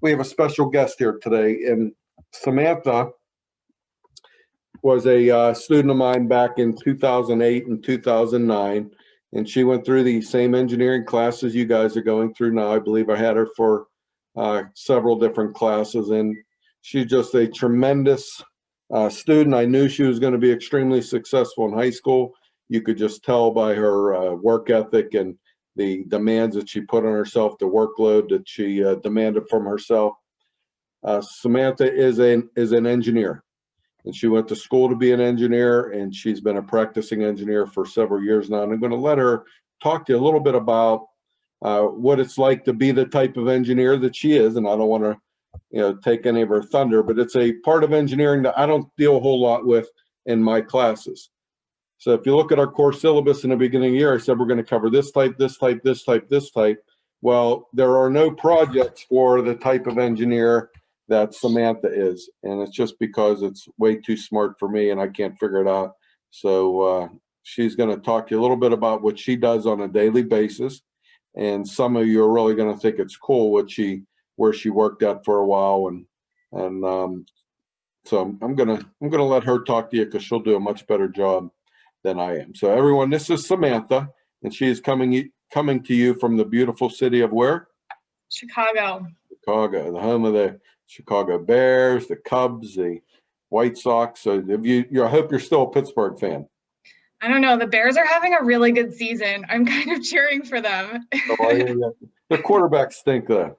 we have a special guest here today, and Samantha was a student of mine back in 2008 and 2009, and she went through the same engineering classes you guys are going through now. I believe I had her for several different classes, and she's just a tremendous student. I knew she was going to be extremely successful in high school. You could just tell by her work ethic and the demands that she put on herself, the workload that she demanded from herself. Samantha is an engineer, and she went to school to be an engineer, and she's been a practicing engineer for several years now. And I'm going to let her talk to you a little bit about what it's like to be the type of engineer that she is. And I don't want to, take any of her thunder, but it's a part of engineering that I don't deal a whole lot with in my classes. So if you look at our course syllabus in the beginning of the year, I said we're going to cover this type, this type, this type, this type. Well, there are no projects for the type of engineer that Samantha is, and it's just because it's way too smart for me and I can't figure it out. So she's going to talk to you a little bit about what she does on a daily basis, and some of you are really going to think it's cool where she worked at for a while, and so I'm gonna let her talk to you because she'll do a much better job than I am. So everyone, this is Samantha, and she is coming to you from the beautiful city of where? Chicago. Chicago, the home of the Chicago Bears, the Cubs, the White Sox. So I hope you're still a Pittsburgh fan. I don't know. The Bears are having a really good season. I'm kind of cheering for them. Their quarterbacks stink, though.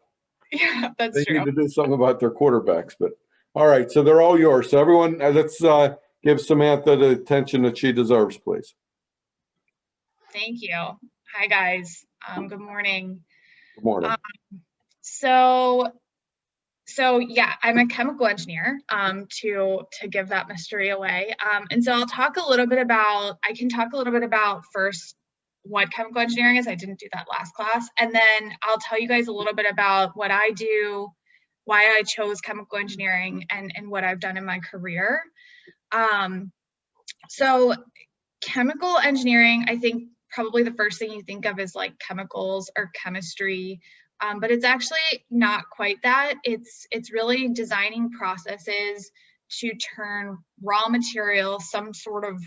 Yeah, that's they true. Need to do something about their quarterbacks. But all right, so they're all yours. So everyone, let's give Samantha the attention that she deserves, please. Thank you. Hi, guys. Good morning. Good morning. So yeah, I'm a chemical engineer, to give that mystery away. And so I can talk a little bit about first what chemical engineering is. I didn't do that last class. And then I'll tell you guys a little bit about what I do, why I chose chemical engineering, and what I've done in my career. So chemical engineering, I think probably the first thing you think of is like chemicals or chemistry. But it's actually not quite that. It's really designing processes to turn raw material, some sort of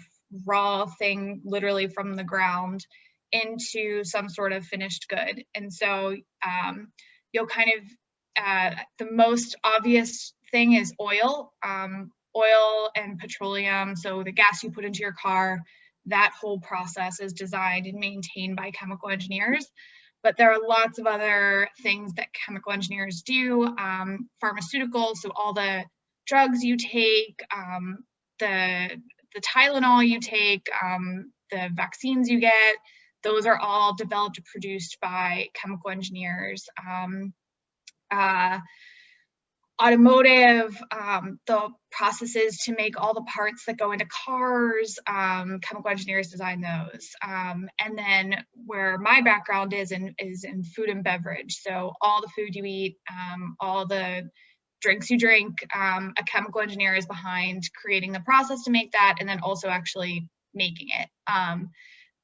raw thing literally from the ground, into some sort of finished good. And so you'll kind of, the most obvious thing is oil and petroleum. So the gas you put into your car, that whole process is designed and maintained by chemical engineers. But there are lots of other things that chemical engineers do. Pharmaceuticals, so all the drugs you take, the Tylenol you take, the vaccines you get, those are all developed and produced by chemical engineers. Automotive, the processes to make all the parts that go into cars, chemical engineers design those. And then where my background is in food and beverage. So all the food you eat, all the drinks you drink, a chemical engineer is behind creating the process to make that, and then also actually making it.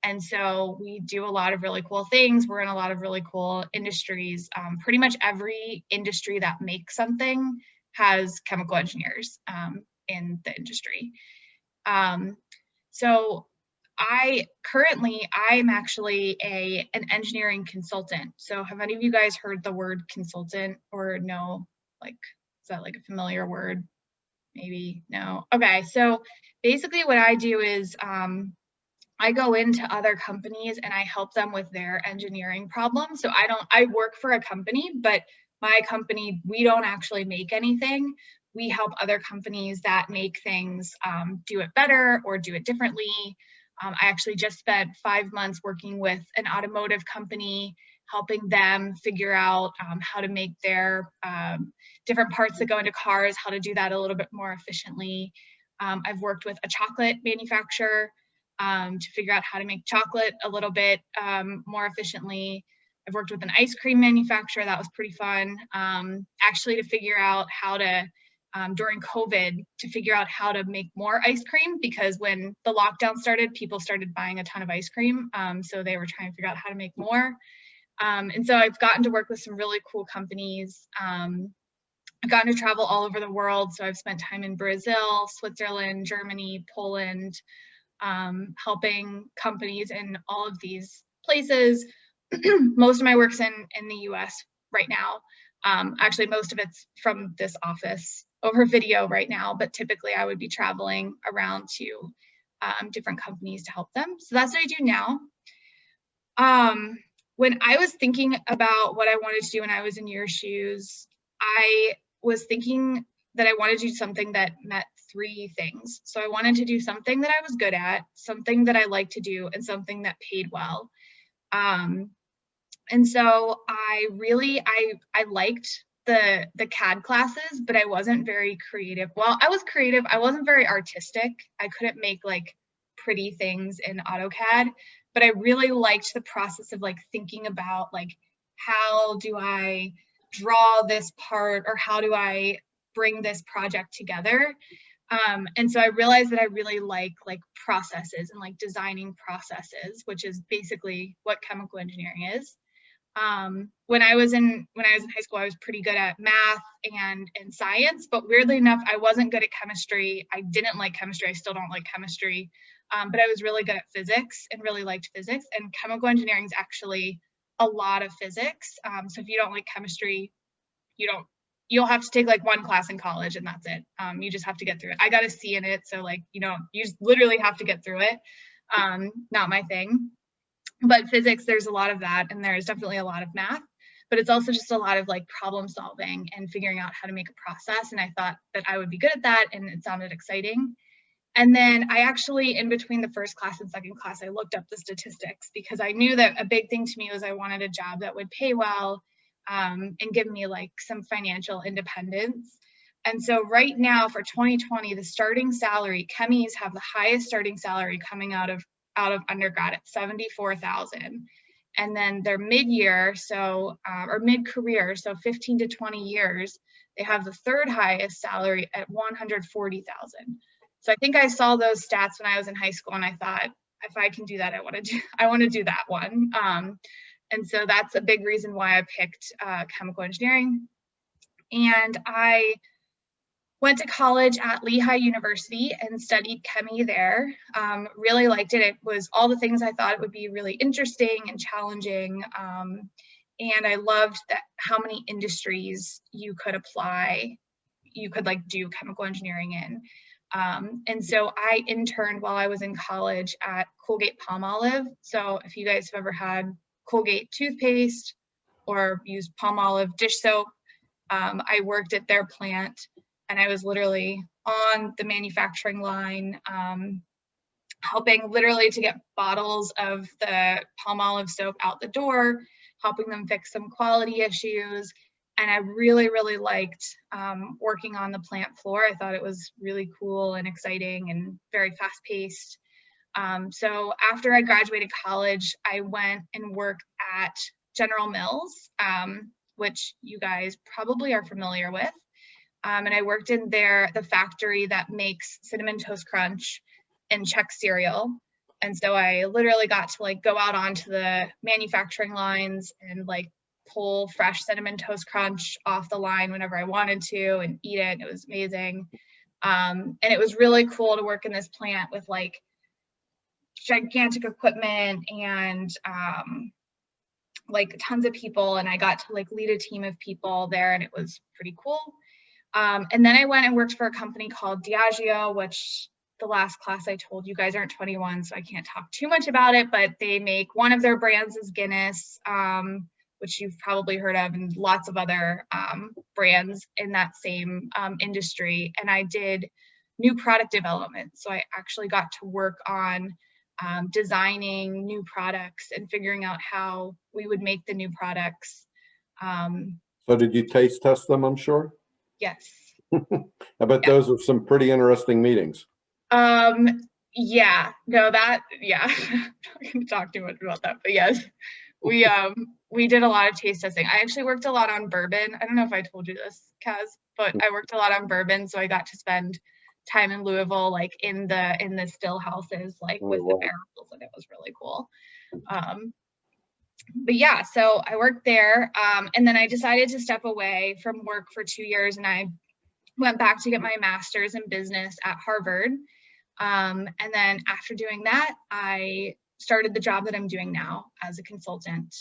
And so we do a lot of really cool things. We're in a lot of really cool industries. Pretty much every industry that makes something has chemical engineers in the industry. So I'm actually an engineering consultant. So have any of you guys heard the word consultant, or no? Like, is that like a familiar word? Maybe no. Okay, so basically what I do is I go into other companies and I help them with their engineering problems. So I work for a company, but my company, we don't actually make anything. We help other companies that make things do it better or do it differently. I actually just spent 5 months working with an automotive company, helping them figure out how to make their different parts that go into cars, how to do that a little bit more efficiently. I've worked with a chocolate manufacturer to figure out how to make chocolate a little bit more efficiently. I've worked with an ice cream manufacturer. That was pretty fun. Actually, to figure out how to, during COVID, to figure out how to make more ice cream, because when the lockdown started, people started buying a ton of ice cream. So they were trying to figure out how to make more. And so I've gotten to work with some really cool companies. I've gotten to travel all over the world. So I've spent time in Brazil, Switzerland, Germany, Poland, helping companies in all of these places. Most of my work's in the US right now. Actually, most of it's from this office over video right now, but typically I would be traveling around to different companies to help them. So that's what I do now. When I was thinking about what I wanted to do when I was in your shoes, I was thinking that I wanted to do something that met 3 things. So I wanted to do something that I was good at, something that I liked to do, and something that paid well. And so I liked the CAD classes, but I wasn't very creative. Well, I was creative. I wasn't very artistic. I couldn't make like pretty things in AutoCAD, but I really liked the process of like thinking about like, how do I draw this part, or how do I bring this project together? And so I realized that I really like processes and like designing processes, which is basically what chemical engineering is. When I was in high school, I was pretty good at math and science, but weirdly enough, I wasn't good at chemistry. I didn't like chemistry. I still don't like chemistry, but I was really good at physics and really liked physics. And chemical engineering is actually a lot of physics. So if you don't like chemistry, you'll have to take like 1 class in college and that's it. You just have to get through it. I got a C in it, so like you just literally have to get through it. Not my thing. But physics, there's a lot of that, and there's definitely a lot of math, but it's also just a lot of like problem solving and figuring out how to make a process. And I thought that I would be good at that, and it sounded exciting. And then I actually, in between the first class and second class, I looked up the statistics, because I knew that a big thing to me was I wanted a job that would pay well, and give me like some financial independence. And so right now for 2020, the starting salary, chemies have the highest starting salary coming out of undergrad at $74,000. And then their mid-year, or mid-career, so 15 to 20 years, they have the 3rd highest salary at $140,000. So I think I saw those stats when I was in high school, and I thought, if I can do that, I want to do that one. And so that's a big reason why I picked chemical engineering. And I went to college at Lehigh University and studied chemistry there. Really liked it. It was all the things I thought it would be really interesting and challenging. And I loved that how many industries you could like do chemical engineering in. And so I interned while I was in college at Colgate-Palmolive. So if you guys have ever had Colgate toothpaste or used Palmolive dish soap, I worked at their plant, and I was literally on the manufacturing line, helping literally to get bottles of the Palmolive soap out the door, helping them fix some quality issues. And I really, really liked working on the plant floor. I thought it was really cool and exciting and very fast paced. So after I graduated college, I went and worked at General Mills, which you guys probably are familiar with. And I worked in the factory that makes Cinnamon Toast Crunch and Chex cereal. And so I literally got to like go out onto the manufacturing lines and like pull fresh Cinnamon Toast Crunch off the line whenever I wanted to and eat it. It was amazing. And it was really cool to work in this plant with like gigantic equipment and like tons of people. And I got to like lead a team of people there, and it was pretty cool. And then I went and worked for a company called Diageo, which the last class I told you guys aren't 21, so I can't talk too much about it, but they make one of their brands is Guinness, which you've probably heard of, and lots of other brands in that same industry. And I did new product development. So I actually got to work on designing new products and figuring out how we would make the new products. So did you taste test them, I'm sure? Yes. I bet those are some pretty interesting meetings. Yeah, no, that, yeah, I'm not gonna talk too much about that, but yes, we did a lot of taste testing. I actually worked a lot on bourbon. I don't know if I told you this, Kaz, but I worked a lot on bourbon, so I got to spend time in Louisville, like in the still houses, like with the barrels, and it was really cool. but yeah, so I worked there, and then I decided to step away from work for 2 years, and I went back to get my master's in business at Harvard. And then after doing that, I started the job that I'm doing now as a consultant.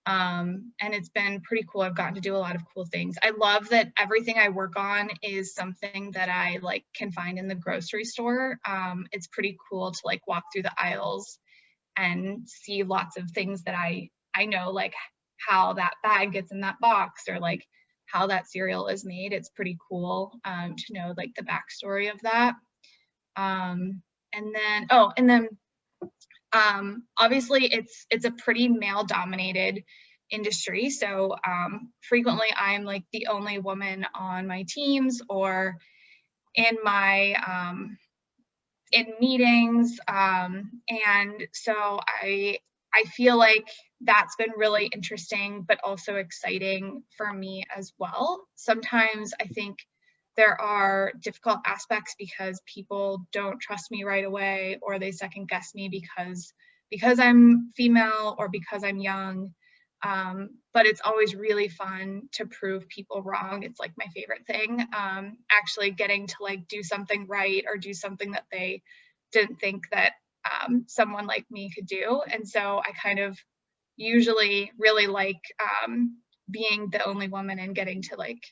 And it's been pretty cool. I've gotten to do a lot of cool things. I love that everything I work on is something that I like can find in the grocery store. It's pretty cool to like walk through the aisles and see lots of things that I know, like how that bag gets in that box, or like how that cereal is made. It's pretty cool to know like the backstory of that. And then obviously it's a pretty male dominated industry. So frequently I'm like the only woman on my teams or in my in meetings. And so I feel like that's been really interesting, but also exciting for me as well. Sometimes I think there are difficult aspects because people don't trust me right away, or they second guess me because I'm female or because I'm young. But it's always really fun to prove people wrong. It's like my favorite thing. Actually getting to like do something right or do something that they didn't think that someone like me could do. And so I kind of usually really like being the only woman and getting to like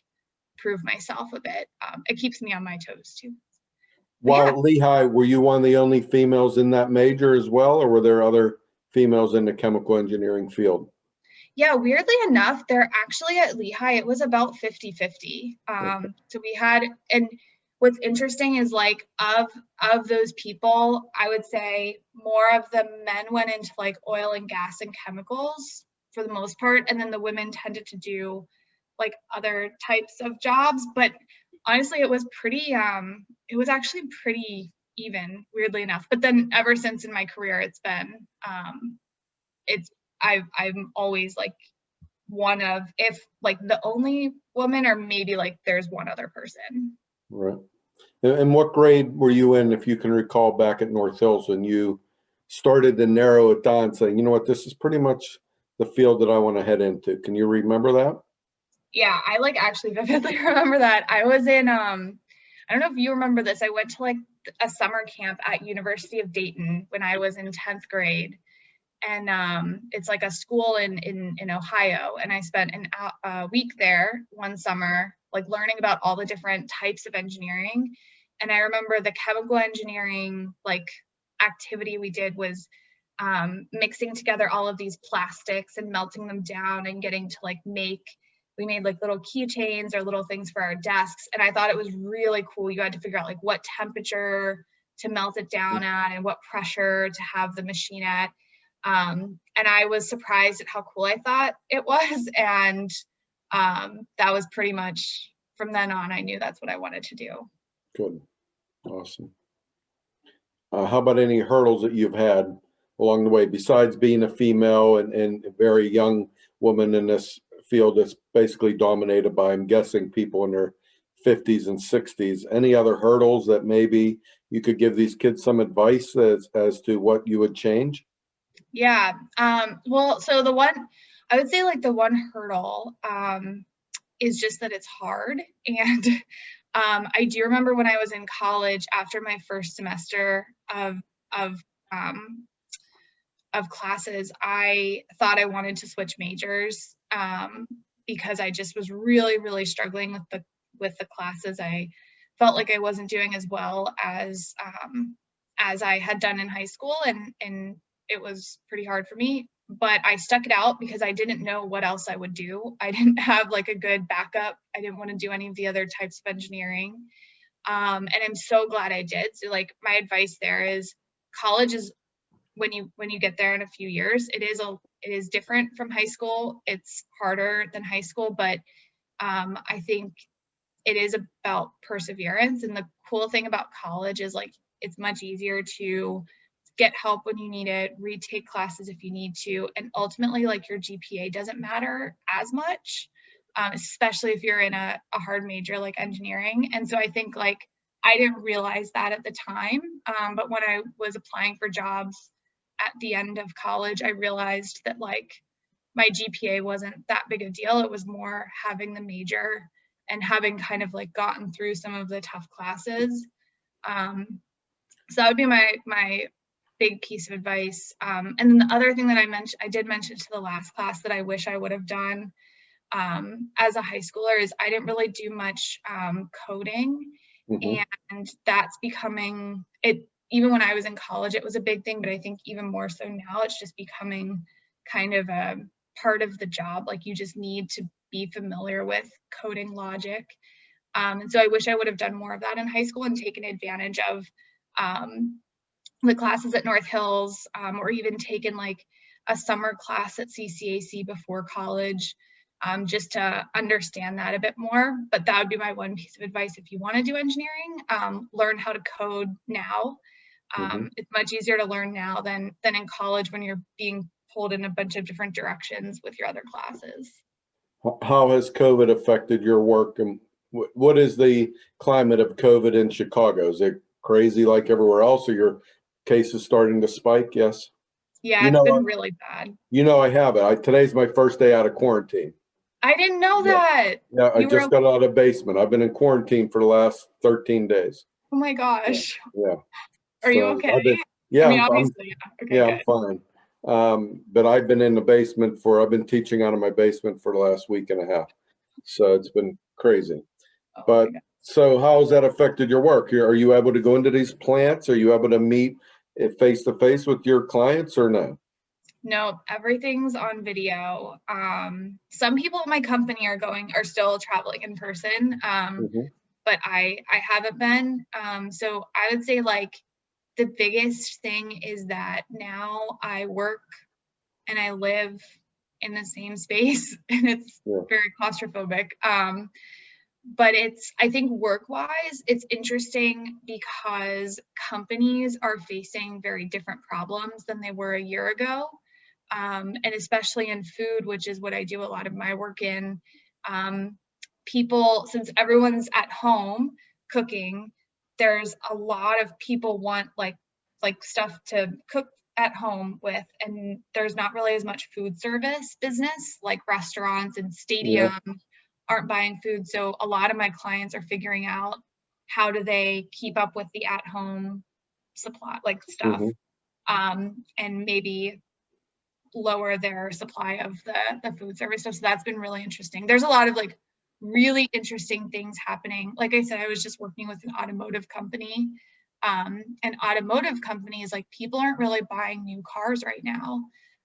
prove myself a bit. It keeps me on my toes too. But While yeah, at Lehigh, were you one of the only females in that major as well, or were there other females in the chemical engineering field? yeah, weirdly enough, they're actually at Lehigh, it was about 50-50. Okay. So we had, and what's interesting is like of those people, I would say more of the men went into like oil and gas and chemicals for the most part, and then the women tended to do like other types of jobs. But honestly, it was actually pretty even, weirdly enough. But then ever since in my career, it's I'm always like one of, if like the only woman, or maybe like there's one other person. Right. And what grade were you in, if you can recall, back at North Hills when you started to narrow it down, saying, you know what, this is pretty much the field that I want to head into? Can you remember that? Yeah, I like actually vividly remember that. I was in I don't know if you remember this. I went to like a summer camp at University of Dayton when I was in 10th grade. And it's like a school in Ohio. And I spent a week there one summer, like learning about all the different types of engineering. And I remember the chemical engineering like activity we did was mixing together all of these plastics and melting them down and getting to like we made like little keychains or little things for our desks. And I thought it was really cool. You had to figure out like what temperature to melt it down at and what pressure to have the machine at. And I was surprised at how cool I thought it was. And that was pretty much from then on, I knew that's what I wanted to do. Good. Awesome. How about any hurdles that you've had along the way, besides being a female and a very young woman in this field that's basically dominated by, I'm guessing, people in their 50s and 60s? Any other hurdles that maybe you could give these kids some advice as to what you would change? Yeah. Well, so I would say like the one hurdle is just that it's hard. And I do remember when I was in college after my first semester of um, of classes, I thought I wanted to switch majors because I just was really, really struggling with the classes. I felt like I wasn't doing as well as I had done in high school, and it was pretty hard for me. But I stuck it out because I didn't know what else I would do. I didn't have like a good backup. I didn't want to do any of the other types of engineering. And I'm so glad I did. So like my advice there is college is when you get there in a few years, it is different from high school. It's harder than high school, but I think it is about perseverance. And the cool thing about college is like it's much easier to get help when you need it, retake classes if you need to, and ultimately like your GPA doesn't matter as much, especially if you're in a hard major like engineering. And so I think like I didn't realize that at the time, but when I was applying for jobs at the end of college, I realized that like my GPA wasn't that big a deal. It was more having the major and having kind of like gotten through some of the tough classes. So that would be my big piece of advice. And then the other thing that I did mention to the last class that I wish I would have done as a high schooler is I didn't really do much coding. And that's becoming it. Even when I was in college, it was a big thing, but I think even more so now, it's just becoming kind of a part of the job. Like you just need to be familiar with coding logic. And so I wish I would have done more of that in high school and taken advantage of the classes at North Hills, or even taken like a summer class at CCAC before college, just to understand that a bit more. But that would be my one piece of advice. If you want to do engineering, learn how to code now. It's much easier to learn now than in college when you're being pulled in a bunch of different directions with your other classes. How has COVID affected your work, and what is the climate of COVID in Chicago? Is it crazy like everywhere else, or your case is starting to spike? Yes. Yeah, it's been really bad. I have it. Today's my first day out of quarantine. I didn't know that. Yeah, I just got out of basement. I've been in quarantine for the last 13 days. Oh my gosh. Yeah. Are you okay? Yeah, I mean, obviously, yeah. Okay, I'm fine. But I've been in the basement I've been teaching out of my basement for the last week and a half. So it's been crazy. But so how has that affected your work? Are you able to go into these plants? Are you able to meet face to face with your clients or no? No, everything's on video. Some people at my company are still traveling in person, but I haven't been. So I would say like the biggest thing is that now I work and I live in the same space, and it's very claustrophobic. But I think work-wise, it's interesting because companies are facing very different problems than they were a year ago. And especially in food, which is what I do a lot of my work in, people, since everyone's at home cooking, there's a lot of people want like stuff to cook at home with, and there's not really as much food service business, like restaurants and stadiums aren't buying food. So a lot of my clients are figuring out how do they keep up with the at-home supply, like stuff, and maybe lower their supply of the food service stuff. So that's been really interesting. There's a lot of like really interesting things happening. Like I said, I was just working with an automotive company, and automotive companies, like people aren't really buying new cars right now,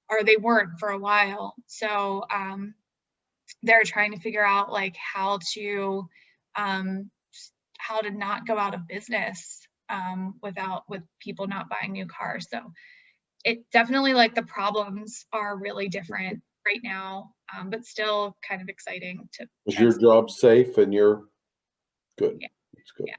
or they weren't for a while. So they're trying to figure out like how to not go out of business with people not buying new cars. So it definitely, like, the problems are really different right now, but still kind of exciting to. Is your job safe and you're good? Yeah. It's good. Yeah.